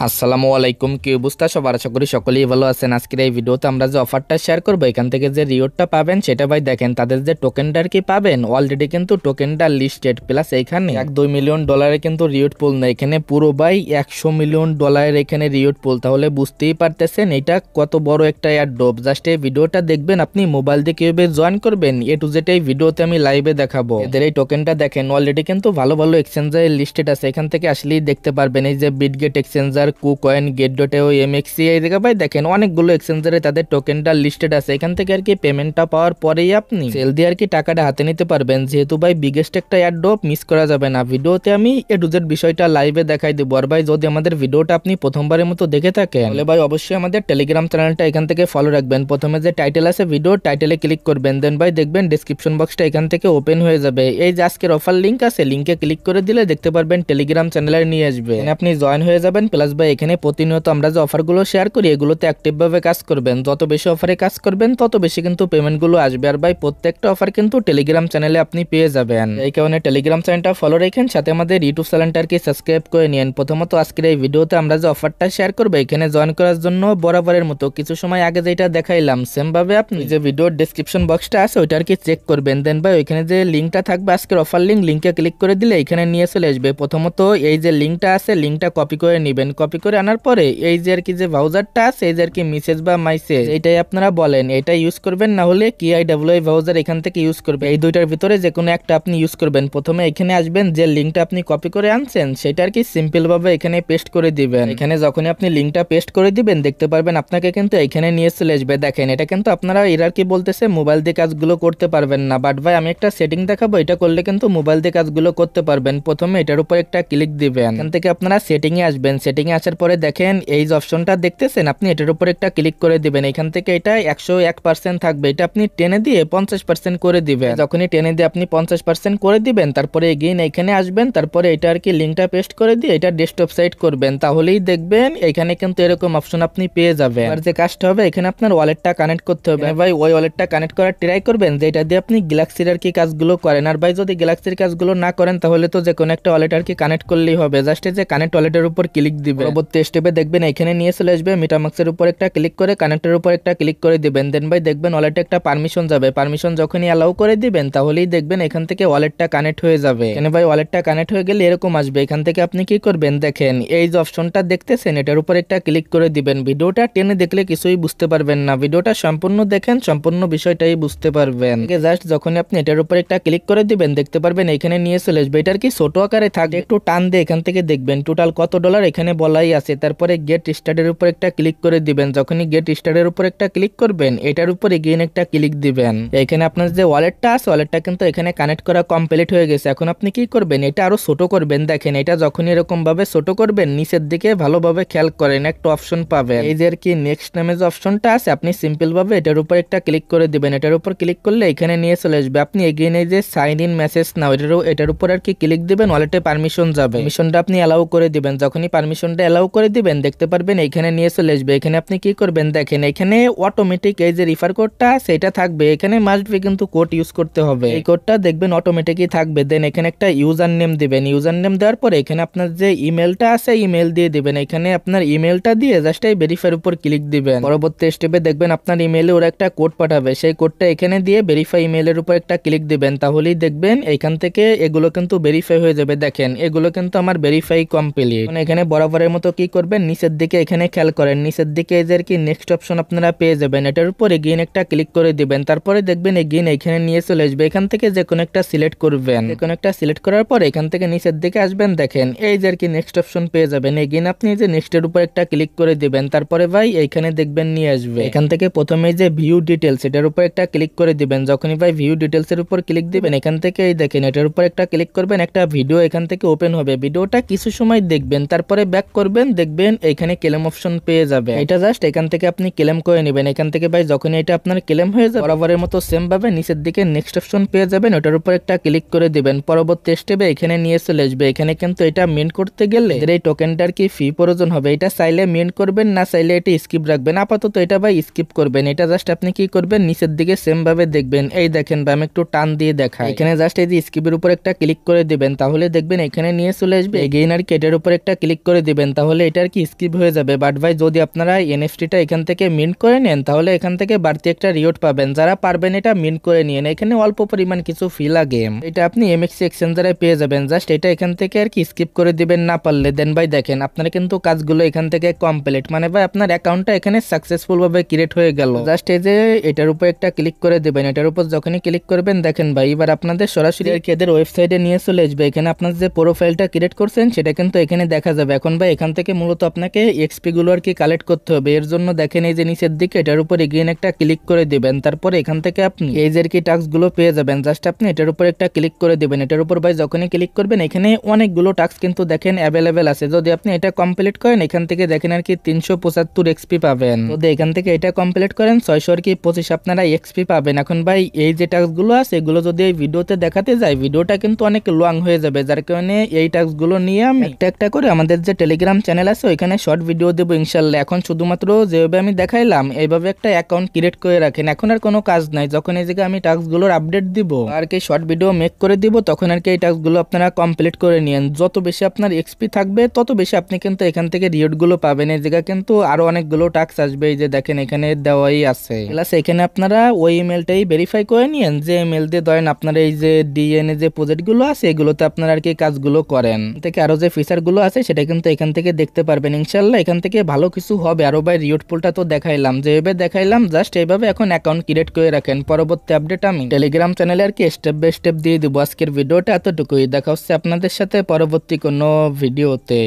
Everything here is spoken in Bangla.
আসসালামু আলাইকুম, কি অবস্থা সবার? আশা করি সকলেই ভালো আছেন। আজকের এই ভিডিওতে আমরা যে অফারটা শেয়ার করবো, এখান থেকে যে রিওয়ার্ডটা পাবেন সেটা ভাই দেখেন, তাদের যে টোকেনটা আর কি পাবেন, অলরেডি কিন্তু টোকেনটা লিস্টেড, প্লাস এখানে 1-2 মিলিয়ন ডলারের কিন্তু রিওয়ার্ড পুল না, এখানে পুরো ভাই 100 মিলিয়ন ডলারের এখানে রিওয়ার্ড পুল। তাহলে বুঝতেই পারতেছেন এটা কত বড় একটা এয়ারড্রপ। জাস্ট এই ভিডিওটা দেখবেন, আপনি মোবাইল দিয়ে কিভাবে জয়েন করবেন এ টু জেড এই ভিডিওতে আমি লাইভে দেখাবো। এদের এই টোকেনটা দেখেন অলরেডি কিন্তু ভালো ভালো এক্সচেঞ্জার লিস্টেড আছে, এখান থেকে আসলেই দেখতে পারবেন। এই যে বিটগেট এক্সচেঞ্জার, কুকয়েন, গেট.ও, এমএক্সি, এই জায়গা ভাই দেখেন অনেকগুলো এক্সচেঞ্জারে তাদের টোকেনটা লিস্টেড আছে। এখান থেকে আর কি পেমেন্টটা পাওয়ার পরেই আপনি সেল দিয়ে আর কি টাকাটা হাতে নিতে পারবেন। যেহেতু ভাই বিগেস্ট একটা এয়ারড্রপ, মিস করা যাবে না। ভিডিওতে আমি এ টু জেড বিষয়টা লাইভে দেখাই দেবো। আর ভাই যদি আমাদের ভিডিওটা আপনি প্রথমবারের মতো দেখে থাকেন তাহলে ভাই অবশ্যই আমাদের টেলিগ্রাম চ্যানেলটা এখান থেকে ফলো রাখবেন। প্রথমে যে টাইটেল আছে ভিডিও টাইটেলে ক্লিক করবেন, দেন ভাই দেখবেন ডেসক্রিপশন বক্সটা এখান থেকে ওপেন হয়ে যাবে। এই যে আজকের অফার লিঙ্ক আছে, লিঙ্কে ক্লিক করে দিলে দেখতে পারবেন টেলিগ্রাম চ্যানেলে নিয়ে আসবে, আপনি জয়েন হয়ে যাবেন। প্লাস ভাই এখানে প্রতিনিয়ত আমরা যে অফারগুলো শেয়ার করি এগুলোতে অ্যাক্টিভভাবে কাজ করবেন। যত বেশি অফারে কাজ করবেন তত বেশি কিন্তু পেমেন্টগুলো আসবে। আর ভাই প্রত্যেকটা অফার কিন্তু টেলিগ্রাম চ্যানেলে আপনি পেয়ে যাবেন। এই কারণে টেলিগ্রাম চ্যানেলটা ফলো রাখেন, সাথে আমাদের ইউটিউব চ্যানেলটা আর কি সাবস্ক্রাইব করে নিন। প্রথমত আজকের এই ভিডিওতে আমরা যে অফারটা শেয়ার করবো, এখানে জয়েন করার জন্য বরাবরের মতো কিছু সময় আগে যেটা দেখাইলাম সেম ভাবে আপনি যে ভিডিওর ডেসক্রিপশন বক্সটা আছে ওইটা আর কি চেক করবেন। দেন ভাই ওইখানে যে লিঙ্কটা থাকবে আজকের অফার লিঙ্ক, লিঙ্কে ক্লিক করে দিলে এখানে নিয়ে চলে আসবে। প্রথমত এই যে লিঙ্কটা আছে লিঙ্কটা কপি করে নেবেন। কপি করে আনার পরে এই যে আর কি যে ব্রাউজারটা আছে, এই যে আর কি মেসেজ বা মাইসেজ এইটাই আপনারা বলেন, এটা ইউজ করবেন। না হলে কিআইডব্লিউআই ব্রাউজার এখান থেকে ইউজ করবে। এই দুইটার ভিতরে যে কোনো একটা আপনি ইউজ করবেন। প্রথমে এখানে আসবেন, যে লিঙ্কটা আপনি কপি করে আনছেন সেটা আর কি সিম্পল ভাবে এখানে পেস্ট করে দিবেন। এখানে যখনই আপনি লিঙ্কটা পেস্ট করে দিবেন দেখতে পারবেন আপনাকে কিন্তু এখানে নিয়ে চলে আসবে। দেখেন এটা কিন্তু আপনারা এরা কি বলতেছে মোবাইল দিয়ে কাজগুলো করতে পারবেন না, বাট ভাই আমি একটা সেটিং দেখাবো, এটা করলে কিন্তু মোবাইল দিয়ে কাজগুলো করতে পারবেন। প্রথমে এটার উপর একটা ক্লিক দিবেন, এখান থেকে আপনারা সেটিং এ আসবেন। সেটিং এ আসার পরে দেখেন এই যে অপশনটা দেখতেছেন, আপনি এটার উপর একটা ক্লিক করে দিবেন। এখান থেকে এটা 101% থাকবে, এটা আপনি টেনে দিয়ে 50% করে দিবেন। যখনই টেনে দিয়ে আপনি 50% করে দিবেন তারপরে এগেইন এখানে আসবেন, তারপরে এটা আর কি লিঙ্কটা পেস্ট করে দিয়ে এটা ডেস্কটপ সাইট করবেন। তাহলেই দেখবেন এখানে কিন্তু এরকম অপশন আপনি পেয়ে যাবেন। আর যে কাজটা হবে এখানে আপনার ওয়ালেটটা কানেক্ট করতে হবে। ভাই ওই ওয়ালেটটা কানেক্ট করার ট্রাই করবেন যেটা দিয়ে আপনি গ্যালাক্সির আর কি কাজগুলো করেন। আর ভাই যদি গ্যালাক্সির কাজগুলো না করেন তাহলে তো যে কোনো একটা ওয়ালেট আর কি কানেক্ট করলেই হবে। জাস্ট যে কানেক্ট ওয়ালেটের উপর ক্লিক দিবেন, পরবর্তী স্টেপে দেখবেন এখানে নিয়ে চলে আসবে। মেটামাক্সের উপর একটা ক্লিক করে কানেক্টের উপর একটা ক্লিক করে দিবেন। দেন ভাই দেখবেন ওয়ালেটে একটা পারমিশন যাবে, পারমিশন যখনই অ্যালাউ করে দিবেন তাহলেই দেখবেন এখান থেকে ওয়ালেটটা কানেক্ট হয়ে যাবে। এখানে ভাই ওয়ালেটটা কানেক্ট হয়ে গেলে এরকম আসবে। এখান থেকে আপনি কি করবেন দেখেন এই যে অপশনটা দেখতেছেন এটার উপর একটা ক্লিক করে দিবেন। ভিডিওটা টেনে দেখলে কিছুই বুঝতে পারবেন না, ভিডিওটা সম্পূর্ণ দেখেন, সম্পূর্ণ বিষয়টাই বুঝতে পারবেন। জাস্ট যখনই আপনি এটার উপর একটা ক্লিক করে দিবেন দেখতে পারবেন এখানে নিয়ে চলে আসবে। এটার কি ছোট আকারে থাকে, একটু টান দিয়ে এখান থেকে দেখবেন টোটাল কত ডলার এখানে বলাই আছে। তারপরে গেট স্টার্টের উপর একটা ক্লিক করে দিবেন। যখনই গেট স্টার্টের উপর একটা ক্লিক করবেন এটার উপর এগেইন একটা ক্লিক দিবেন। এখানে আপনার যে ওয়ালেটটা আছে ওয়ালেটটা কিন্তু এখানে কানেক্ট করা কমপ্লিট হয়ে গেছে। এখন আপনি কি করবেন, এটা আরো ছোট করবেন। দেখেন এটা যখনই এরকম ভাবে ছোট করবেন নিচের দিকে ভালোভাবে খেয়াল করেন একটা অপশন পাবেন, এই যে আর কি নেক্সট নামে যে অপশনটা আছে, আপনি সিম্পল ভাবে এটার উপর একটা ক্লিক করে দিবেন। এটার উপর ক্লিক করলে এখানে নিয়ে চলে আসবে। আপনি এগেইন এই যে সাইন ইন মেসেজ নাও এটার উপর আর কি ক্লিক দিবেন, ওয়ালেটে পারমিশন যাবে, পারমিশনটা আপনি অ্যালাউ করে দিবেন। যখনই পারমিশনটা অ্যালাউ করে দিবেন দেখতে পারবেন এখানে নিয়ে চলে আসবে। এখানে আপনি কি করবেন দেখেন এখানে অটোমেটিক এই যে রিফার কোডটা সেটা থাকবে, এখানে মাস্ট বি কিন্তু কোড ইউজ করতে হবে। এই কোডটা দেখবেন অটোমেটিকই থাকবে। দেন এখানে একটা ইউজার নেম দিবেন, ইউজার নেম দেওয়ার পরে এখানে আপনার যে ইমেলটা আছে ইমেল দিয়ে দিবেন। এখানে আপনার ইমেলটা দিয়ে জাস্ট এই ভেরিফাইয়ের উপর ক্লিক দিবেন। পরবর্তী স্টেপে দেখবেন আপনার ইমেলে ওরা একটা কোড পাঠাবে, সেই কোডটা এখানে দিয়ে ভেরিফাই ইমেলের উপর একটা ক্লিক দিবেন। তাহলেই দেখবেন এখান থেকে এগুলো কিন্তু ভেরিফাই হয়ে যাবে। দেখেন এগুলো কিন্তু আমার ভেরিফাই কমপ্লিট। এখানে বরাবরের মতো কি করবেন নিচের দিকে এখানে খেয়াল করেন, নিচের দিকে এই যে কি নেক্সট অপশন আপনারা পেয়ে যাবেন, এটার উপর এগেইন একটা ক্লিক করে দিবেন। তারপরে দেখবেন এগেইন এখানে নিয়ে চলে আসবে। এখান থেকে যে কোনো একটা সিলেক্ট করবেন, যে কোনো একটা সিলেক্ট করার পর এখান থেকে নিচের দিকে আসবেন। দেখেন এই যে কি নেক্সট অপশন পেয়ে যাবেন। এগেইন আপনি যে নেক্সটের উপর একটা ক্লিক করে দিবেন। তারপরে ভাই এইখানে দেখবেন নিয়ে আসবে। এখান থেকে প্রথমে যে ভিউ ডিটেলস এটার উপর একটা ক্লিক করে দিবেন। যখনই ভাই ভিউ ডিটেলস এর উপর ক্লিক দিবেন এখান থেকে এই দেখেন এটার উপর একটা ক্লিক করবেন, একটা ভিডিও এখান থেকে ওপেন হবে। ভিডিওটা কিছু সময় দেখবেন, তারপরে ব্যাক করবেন, দেখবেন এখানে ক্লেম অপশন পেয়ে যাবে। এটা জাস্ট এখান থেকে আপনি ক্লেম করে নেবেন। এখান থেকে ভাই যখন এটা আপনার ক্লেম হয়ে যাবে বরাবরের মতো সেম ভাবে নিচের দিকে নেক্সট অপশন পেয়ে যাবেন, ওটার উপর একটা ক্লিক করে দিবেন। পরবর্তী স্টেপে এখানে নিয়ে চলে আসবে। এখানে কিন্তু এটা মিন্ট করতে গেলে এই টোকেনটার কি ফি প্রয়োজন হবে, এটা চাইলে মিন্ট করবেন, না চাইলে এটা স্কিপ রাখবেন। আপাতত এটা ভাই স্কিপ করবেন। এটা জাস্ট আপনি কি করবেন নিচের দিকে সেম ভাবে দেখবেন, এই দেখেন ভাই আমি একটু টান দিয়ে দেখাই, এখানে জাস্ট এই যে স্কিপের উপর একটা ক্লিক করে দিবেন। তাহলে দেখবেন এখানে নিয়ে চলে আসবে। এগেইন আর কি এটার উপর একটা ক্লিক করে দিবেন। দিবেন তাহলে এটা আর কি স্কিপ হয়ে যাবে। বাট ভাই যদি আপনারা এনএফটিটা এখান থেকে মিন্ট করে নেন তাহলে এখান থেকে বাড়তি একটা রিওয়ার্ড পাবেন। যারা পারবেন এটা মিন্ট করে নিন, এখানে অল্প পরিমাণ কিছু ফি লাগে, এটা আপনি এমএক্সি এক্সচেঞ্জারে পেয়ে যাবেন। জাস্ট এটা এখান থেকে আর কি স্কিপ করে দিবেন না পারলে। দেন ভাই দেখেন আপনারা কিন্তু কাজগুলো এখান থেকে কমপ্লিট, মানে ভাই আপনার অ্যাকাউন্টটা এখানে সাকসেসফুল ভাবে ক্রিয়েট হয়ে গেল। জাস্ট এই যে এটার উপর একটা ক্লিক করে দিবেন, এটার উপর যখনই ক্লিক করবেন দেখেন ভাই এবার আপনাদের সরাসরি এদের ওয়েবসাইটে নিয়ে চলে আসবে। এখানে আপনার যে প্রোফাইলটা ক্রিয়েট করছেন সেটা কিন্তু এখানে দেখা যাবে। এখন ভাই এখান থেকে মূলত আপনাকে এক্সপি গুলো আর কি কালেক্ট করতে হবে। এর জন্য দেখেন এই যে নিচের দিকে এটার উপর এগেইন একটা ক্লিক করে দিবেন, তারপরে এখান থেকে আপনি এই যে কি টাস্ক গুলো পেয়ে যাবেন। জাস্ট আপনি এটার উপর একটা ক্লিক করে দিবেন, এটার উপর ভাই যখনই ক্লিক করবেন এখানে অনেকগুলো টাস্ক কিন্তু দেখেন অ্যাভেলেবেল আছে। যদি আপনি এটা কমপ্লিট করেন এখান থেকে দেখেন আর কি 375 এক্সপি পাবেন। যদি এখান থেকে এটা কমপ্লিট করেন 600 আর কি 25 আপনারা এক্সপি পাবেন। এখন ভাই এই যে টাস্ক গুলো আছে এগুলো যদি এই ভিডিওতে দেখাতে যাই ভিডিওটা কিন্তু অনেক লং হয়ে যাবে, যার কারণে এই টাস্ক গুলো নিয়ে আমি একটা একটা করে আমাদের যে টেলিগ্রাম চ্যানেল আছে ওইখানে শর্ট ভিডিও দেবো ইনশাল্লাহ। এখন শুধুমাত্র যেভাবে আমি দেখাইলাম এইভাবে একটা অ্যাকাউন্ট ক্রিয়েট করে রাখেন, এখন আর কোনো কাজ নাই। যখন এই জায়গায় আমি টাস্ক গুলোর আপডেট দিব আর কি শর্ট ভিডিও মেক করে দিব তখন আর কি এই টাস্ক গুলো আপনারা কমপ্লিট করে নিয়েন। যত বেশি আপনার এক্সপি থাকবে তত বেশি আপনি কিন্তু এখান থেকে রিওয়ার্ড গুলো পাবেন। এই জায়গা কিন্তু আরো অনেকগুলো টাস্ক আসবে, এই যে দেখেন এখানে দেওয়াই আছে। প্লাস এখানে আপনারা ওই ইমেলটাই ভেরিফাই করে নিয়েন যে ইমেল দিয়ে ধরেন আপনারা এই যে ডিএনএ যে প্রজেক্ট গুলো আছে এগুলোতে আপনারা আর কি কাজগুলো করেন। থেকে আরো যে ফিচার গুলো আছে সেটা কিন্তু এখান থেকে দেখতে পারবেন ইনশাল্লাহ। এখান থেকে ভালো কিছু হবে। আরো ভাই রিওয়ার্ড পুলটা তো দেখাইলাম, যেভাবে দেখাইলাম জাস্ট এইভাবে এখন অ্যাকাউন্ট ক্রিয়েট করে রাখেন। পরবর্তী আপডেট আমি টেলিগ্রাম চ্যানেলে আর কি স্টেপ বাই স্টেপ দিয়ে দিব। আজকের ভিডিওটা এতটুকুই, দেখা হচ্ছে আপনাদের সাথে পরবর্তী কোনো ভিডিওতে।